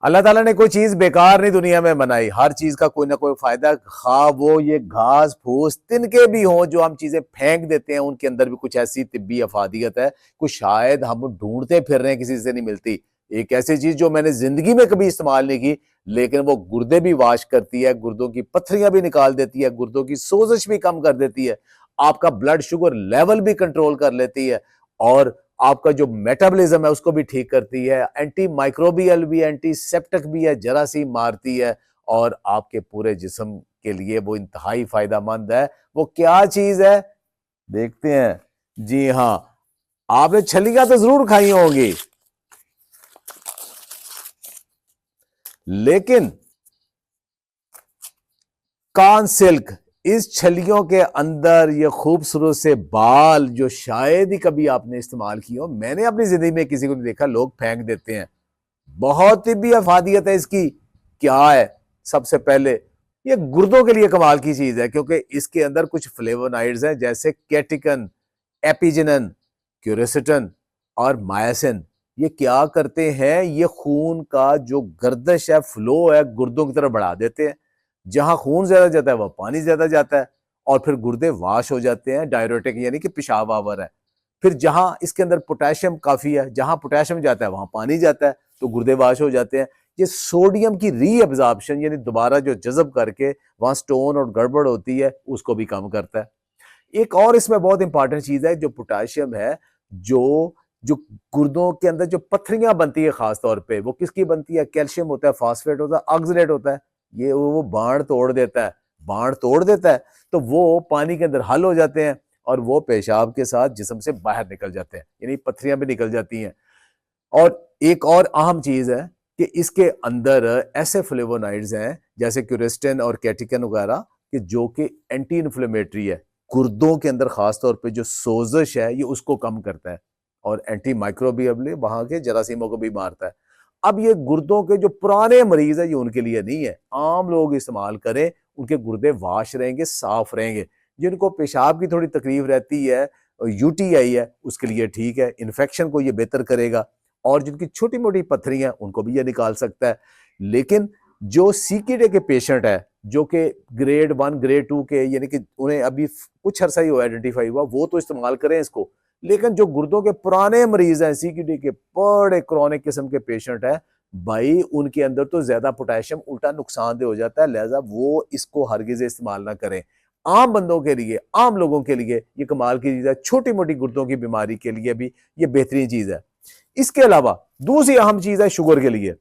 अल्लाह ताला ने कोई चीज बेकार नहीं दुनिया में बनाई, हर चीज का कोई ना कोई फायदा, खा वो ये घास फूस तिनके भी हों, जो हम चीजें फेंक देते हैं उनके अंदर भी कुछ ऐसी तिब्बी अफादियत है, कुछ शायद हम ढूंढते फिर रहे हैं, किसी से नहीं मिलती। एक ऐसी चीज जो मैंने जिंदगी में कभी इस्तेमाल नहीं की, लेकिन वो गुर्दे भी वाश करती है, गुर्दों की पत्थरियां भी निकाल देती है, गुर्दों की सोजिश भी कम कर देती है, आपका ब्लड शुगर लेवल भी कंट्रोल कर लेती है, और आपका जो मेटाबॉलिज्म है उसको भी ठीक करती है, एंटी माइक्रोबियल भी, एंटीसेप्टिक भी है, जरासीम मारती है, और आपके पूरे जिस्म के लिए वो इंतहाई फायदेमंद है। वो क्या चीज है देखते हैं। जी हाँ, आपने छलियां तो जरूर खाई होंगी, लेकिन कान सिल्क, इस छलियों के अंदर ये खूबसूरत से बाल जो शायद ही कभी आपने इस्तेमाल किए हो, मैंने अपनी जिंदगी में किसी को नहीं देखा, लोग फेंक देते हैं। बहुत ही भी अफादियत है इसकी। क्या है? सबसे पहले ये गुर्दों के लिए कमाल की चीज है, क्योंकि इसके अंदर कुछ फ्लेवोनाइड्स हैं, जैसे कैटिकन, एपिजिनन, क्यूरेसिटन और मायासिन। ये क्या करते हैं? ये खून का जो गर्दिश है, फ्लो है, गुर्दों की तरफ बढ़ा देते हैं। जहां खून ज्यादा जाता है वह पानी ज्यादा जाता है, और फिर गुर्दे वाश हो जाते हैं, डायरेटिक यानी कि पेशाब आवर है। फिर जहां इसके अंदर पोटेशियम काफी है, जहां पोटेशियम जाता है वहां पानी जाता है, तो गुर्दे वाश हो जाते हैं। ये सोडियम की रीअब्जॉर्प्शन यानी दोबारा जो जज़ब करके वहां स्टोन और गड़बड़ होती है उसको भी कम करता है। एक और इसमें बहुत इंपॉर्टेंट चीज है, जो पोटेशियम है, जो जो गुर्दों के अंदर जो पत्थरियां बनती है खास तौर पे, वो किसकी बनती है? कैल्शियम होता है, फास्फेट होता है, ऑक्सलेट होता है। ये वो बाढ़ तोड़ देता है, बाढ़ तोड़ देता है, तो वो पानी के अंदर हल हो जाते हैं, और वो पेशाब के साथ जिस्म से बाहर निकल जाते हैं, यानी पत्थरियां भी निकल जाती हैं। और एक और अहम चीज है कि इसके अंदर ऐसे फ्लेवोनाइड्स हैं, जैसे क्यूरेस्टिन और कैटिकन वगैरह, कि जो कि एंटी इन्फ्लेमेटरी है, गुर्दों के अंदर खास तौर पे जो सोजिश है ये उसको कम करता है, और एंटी माइक्रोबियल वहां के जरासीमों को भी मारता है। अब ये गुर्दों के जो पुराने मरीज है ये उनके लिए नहीं है, आम लोग इस्तेमाल करें, उनके गुर्दे वाश रहेंगे, साफ रहेंगे। जिनको पेशाब की थोड़ी तकलीफ रहती है, यूटीआई है, उसके लिए ठीक है, इन्फेक्शन को ये बेहतर करेगा, और जिनकी छोटी मोटी पत्थरियां उनको भी ये निकाल सकता है। लेकिन जो सीकीडे के पेशेंट है, जो कि ग्रेड 1 ग्रेड 2 के, यानी कि उन्हें अभी कुछ अरसा ही आइडेंटिफाई हुआ, वो तो इस्तेमाल करें इसको। लेकिन जो गुर्दों के पुराने मरीज हैं, सीकीडी के बड़े क्रॉनिक किस्म के पेशेंट हैं, भाई उनके अंदर तो ज्यादा पोटेशियम उल्टा नुकसानदेह हो जाता है, लिहाजा वो इसको हरगिज इस्तेमाल ना करें। आम बंदों के लिए, आम लोगों के लिए ये कमाल की चीज है, छोटी मोटी गुर्दों की बीमारी के लिए भी ये बेहतरीन चीज है। इसके अलावा दूसरी अहम चीज है शुगर के लिए।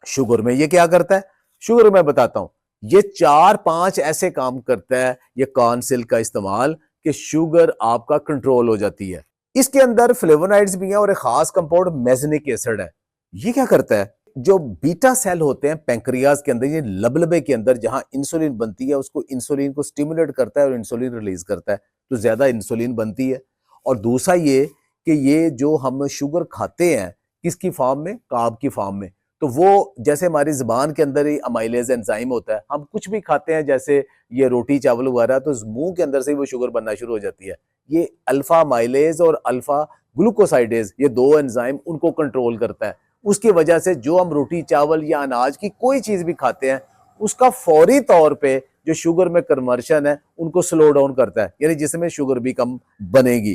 शुगर में ये क्या करता है? शुगर में बताता हूं, ये 4-5 ऐसे काम करता है ये कॉर्नसिल का इस्तेमाल, कि शुगर आपका कंट्रोल हो जाती है। इसके अंदर फ्लेवोनाइड्स भी हैं, और एक खास कंपाउंड मेजनिक एसिड है। ये क्या करता है? जो बीटा सेल होते हैं पैंक्रियाज के अंदर, ये लबलबे के अंदर जहां इंसुलिन बनती है, उसको इंसुलिन को स्टिमुलेट करता है और इंसुलिन रिलीज करता है, तो ज्यादा इंसुलिन बनती है। और दूसरा ये कि ये जो हम शुगर खाते हैं, किसकी फॉर्म में? कार्ब की फॉर्म में। तो वो जैसे हमारी जुबान के अंदर ही अमाइलेज एंजाइम होता है, हम कुछ भी खाते हैं, जैसे ये रोटी चावल वगैरह, तो मुंह के अंदर से ही वो शुगर बनना शुरू हो जाती है। ये अल्फा माइलेज और अल्फा ग्लूकोसाइडेज, ये दो एंजाइम उनको कंट्रोल करता है। उसकी वजह से जो हम रोटी चावल या अनाज की कोई चीज भी खाते हैं, उसका फौरी तौर पे जो शुगर में कन्वर्शन है उनको स्लो डाउन करता है, यानी जिसमें शुगर भी कम बनेगी।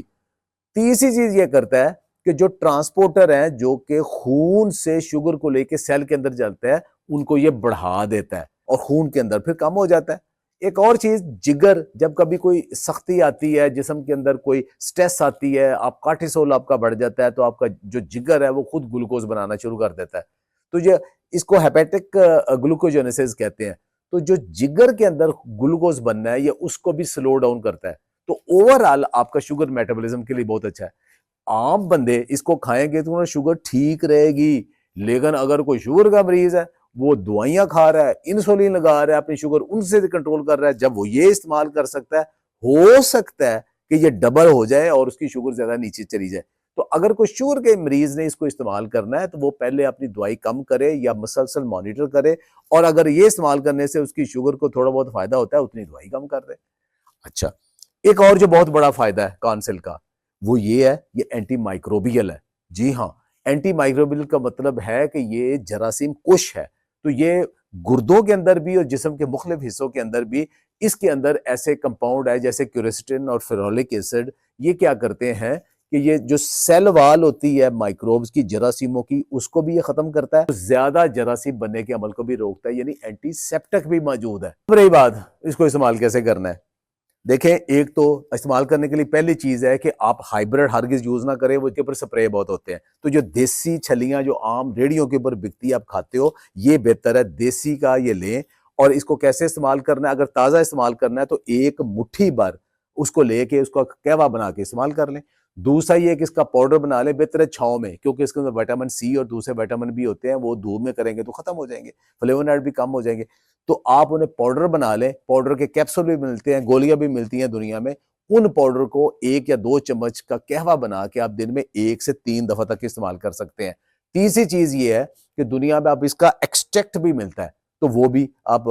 तीसरी चीज ये करता है कि जो ट्रांसपोर्टर है, जो कि खून से शुगर को लेके सेल के अंदर चलता है, उनको ये बढ़ा देता है, और खून के अंदर फिर कम हो जाता है। एक और चीज, जिगर, जब कभी कोई सख्ती आती है जिस्म के अंदर, कोई स्ट्रेस आती है, आप कार्टिसोल आपका बढ़ जाता है, तो आपका जो जिगर है वो खुद ग्लूकोज बनाना शुरू कर देता है। तो ये इसको हेपेटिक ग्लूकोजेनेसिस कहते हैं। तो जो जिगर के अंदर ग्लूकोज बनना है, ये उसको भी स्लो डाउन करता है। तो ओवरऑल आपका शुगर मेटाबॉलिज्म के लिए बहुत अच्छा है। आम बंदे इसको खाएंगे तो उन्हें शुगर ठीक रहेगी, लेकिन अगर कोई शुगर का मरीज है, वो दवाइयां खा रहा है, इंसुलिन लगा रहा है, अपनी शुगर उनसे कंट्रोल कर रहा है, जब वो ये इस्तेमाल कर सकता है, हो सकता है कि ये डबल हो जाए और उसकी शुगर ज्यादा नीचे चली जाए। तो अगर कोई शुगर के मरीज ने इसको इस्तेमाल करना है, तो वो पहले अपनी दवाई कम करे या मसलसल मॉनिटर करे, और अगर ये इस्तेमाल करने से उसकी शुगर को थोड़ा बहुत फायदा होता है, उतनी दवाई कम कर दे। अच्छा, एक और जो बहुत बड़ा फायदा है काउंसिल का, वो ये है, ये एंटी माइक्रोबियल है। जी हाँ, एंटी माइक्रोबियल का मतलब है कि ये जरासीम कुश है, तो ये गुर्दों के अंदर भी और जिस्म के मुख्तलिफ हिस्सों के अंदर भी इसके अंदर ऐसे कंपाउंड है जैसे क्यूरेसिटिन और फेरोलिक एसिड। ये क्या करते हैं कि ये जो सेल वाल होती है माइक्रोब्स की, जरासीमों की, उसको भी ये खत्म करता है, तो ज्यादा जरासीम बनने के अमल को भी रोकता है, यानी एंटीसेप्टिक भी मौजूद है। अब रही बात इसको इस्तेमाल कैसे करना है, देखें, एक तो इस्तेमाल करने के लिए पहली चीज है कि आप हाइब्रिड हरगिज यूज ना करें, वो इसके ऊपर स्प्रे बहुत होते हैं। तो जो देसी छलियां जो आम रेडियो के ऊपर बिकती है आप खाते हो, ये बेहतर है देसी का ये लें। और इसको कैसे इस्तेमाल करना है, अगर ताजा इस्तेमाल करना है तो एक मुट्ठी भर उसको लेके उसका कहवा बना के इस्तेमाल कर लें। दूसरा ये कि इसका पाउडर बना लें, बेहतर है छाँव में, क्योंकि इसके अंदर विटामिन सी और दूसरे विटामिन भी होते हैं, वो धूप में करेंगे तो खत्म हो जाएंगे, फ्लेवोनॉइड भी कम हो जाएंगे। तो आप उन्हें पाउडर बना लें, पाउडर के कैप्सूल भी मिलते हैं, गोलियां भी मिलती हैं दुनिया में। उन पाउडर को 1 या 2 चम्मच का कहवा बना के आप दिन में 1 से 3 दफा तक इस्तेमाल कर सकते हैं। तीसरी चीज ये है कि दुनिया में आप इसका एक्सट्रैक्ट भी मिलता है, तो वो भी आप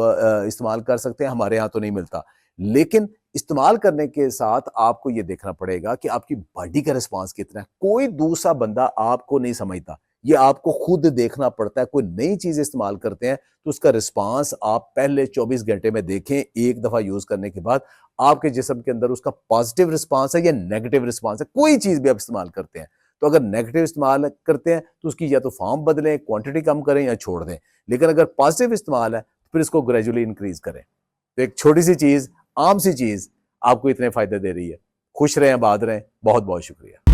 इस्तेमाल कर सकते हैं, हमारे यहाँ तो नहीं मिलता। लेकिन इस्तेमाल करने के साथ आपको ये देखना पड़ेगा कि आपकी बॉडी का रिस्पांस कितना है। कोई दूसरा बंदा आपको नहीं समझता, ये आपको खुद देखना पड़ता है। कोई नई चीज इस्तेमाल करते हैं तो उसका रिस्पांस आप पहले 24 घंटे में देखें, एक दफा यूज करने के बाद आपके जिस्म के अंदर उसका पॉजिटिव रिस्पांस है या नेगेटिव रिस्पांस है। कोई चीज भी आप इस्तेमाल करते हैं तो अगर नेगेटिव इस्तेमाल करते हैं तो उसकी या तो फॉर्म बदलें, क्वांटिटी कम करें या छोड़ दें। लेकिन अगर पॉजिटिव इस्तेमाल है तो फिर इसको ग्रेजुअली इंक्रीज करें। तो एक छोटी सी चीज, आम सी चीज आपको इतने फायदे दे रही है। खुश रहें, आबाद रहें। बहुत बहुत शुक्रिया।